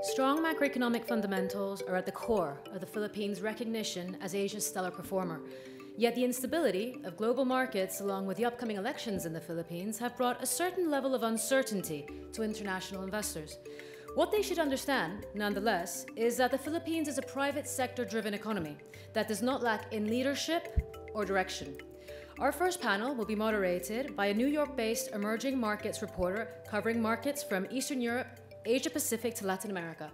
Strong macroeconomic fundamentals are at the core of the Philippines' recognition as Asia's stellar performer. Yet the instability of global markets, along with the upcoming elections in the Philippines, have brought a certain level of uncertainty to international investors. What they should understand, nonetheless, is that the Philippines is a private sector-driven economy that does not lack in leadership or direction. Our first panel will be moderated by a New York-based emerging markets reporter covering markets from Eastern Europe, Asia Pacific to Latin America.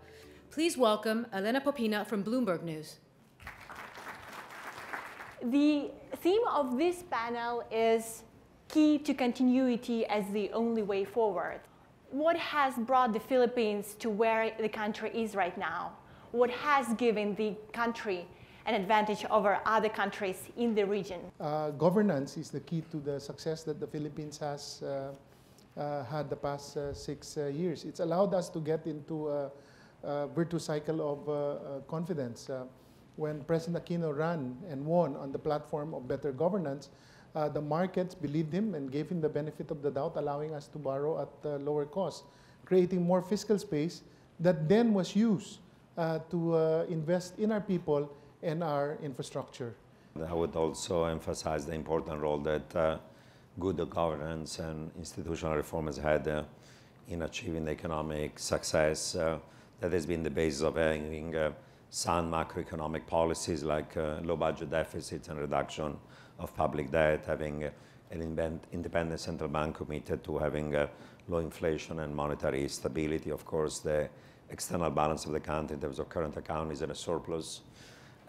Please welcome Elena Popina from Bloomberg News. The theme of this panel is key to continuity as the only way forward. What has brought the Philippines to where the country is right now? What has given the country an advantage over other countries in the region? Governance is the key to the success that the Philippines has had the past 6 years. It's allowed us to get into a virtuous cycle of confidence. When President Aquino ran and won on the platform of better governance, the markets believed him and gave him the benefit of the doubt, allowing us to borrow at lower cost, creating more fiscal space that then was used to invest in our people and our infrastructure. I would also emphasize the important role that good governance and institutional reform has had in achieving the economic success that has been the basis of having sound macroeconomic policies like low budget deficits and reduction of public debt, having an independent central bank committed to having low inflation and monetary stability. Of course, the external balance of the country in terms of current account is in a surplus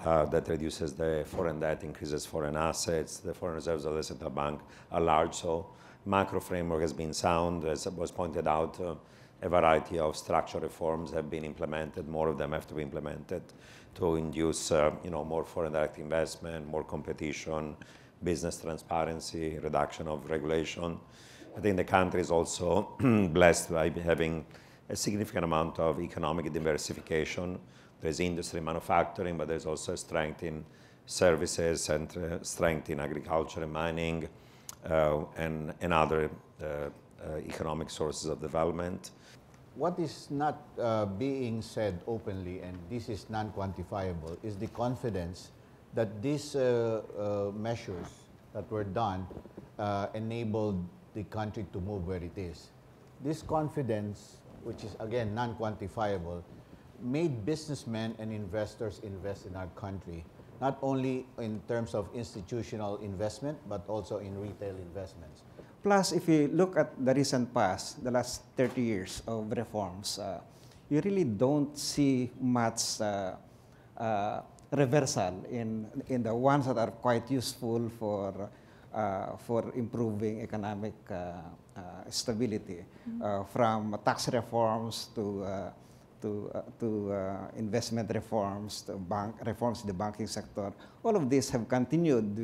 that reduces the foreign debt, increases foreign assets. The foreign reserves of the central bank are large, so macro framework has been sound. As was pointed out, a variety of structural reforms have been implemented. More of them have to be implemented to induce more foreign direct investment, more competition, business transparency, reduction of regulation. I think the country is also blessed by having a significant amount of economic diversification. There's industry manufacturing, but there's also strength in services and strength in agriculture and mining and other economic sources of development. What is not being said openly, and this is non-quantifiable, is the confidence that these measures that were done enabled the country to move where it is. This confidence, which is again non-quantifiable, made businessmen and investors invest in our country, not only in terms of institutional investment, but also in retail investments. Plus, if you look at the recent past, the last 30 years of reforms, you really don't see much reversal in the ones that are quite useful for improving economic stability, from tax reforms to investment reforms, to reforms in the banking sector. All of these have continued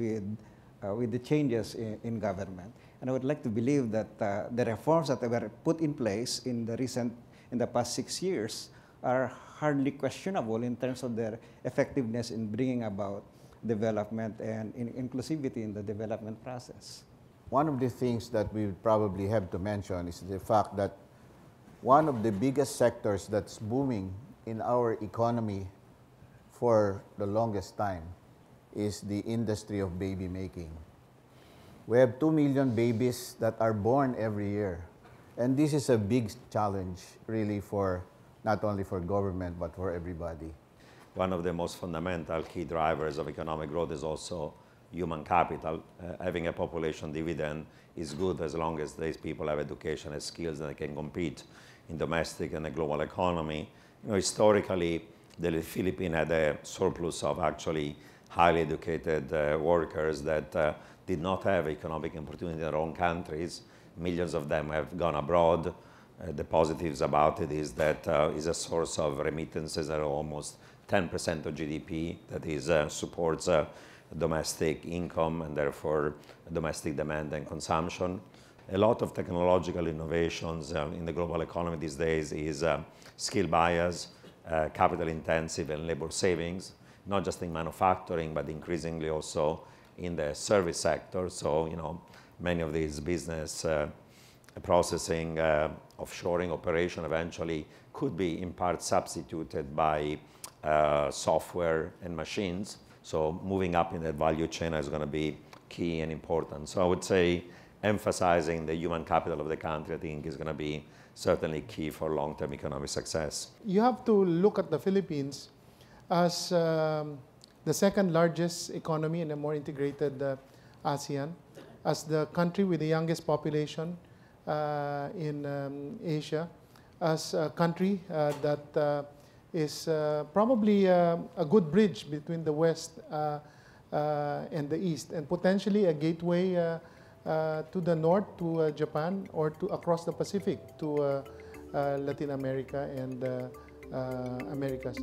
with the changes in government. And I would like to believe that the reforms that were put in place in the past 6 years are hardly questionable in terms of their effectiveness in bringing about development and inclusivity in the development process. One of the things that we probably have to mention is the fact that one of the biggest sectors that's booming in our economy for the longest time is the industry of baby making. We have 2 million babies that are born every year. And this is a big challenge, really, for not only for government, but for everybody. One of the most fundamental key drivers of economic growth is also human capital. Having a population dividend is good as long as these people have education and skills and they can compete in domestic and the global economy. Historically, the Philippines had a surplus of actually highly educated workers that did not have economic opportunity in their own countries. Millions of them have gone abroad. The positives about it is that it's a source of remittances that are almost 10% of GDP, that is supports domestic income and therefore domestic demand and consumption. A lot of technological innovations in the global economy these days is skill bias, capital intensive and labor savings, not just in manufacturing, but increasingly also in the service sector. So, many of these business processing, offshoring operation eventually could be in part substituted by software and machines. So moving up in that value chain is going to be key and important. So I would say emphasizing the human capital of the country, I think, is going to be certainly key for long-term economic success. You have to look at the Philippines as the second largest economy in a more integrated ASEAN, as the country with the youngest population in Asia, as a country that is probably a good bridge between the West and the East, and potentially a gateway to the North, to Japan, or to across the Pacific to Latin America and Americas.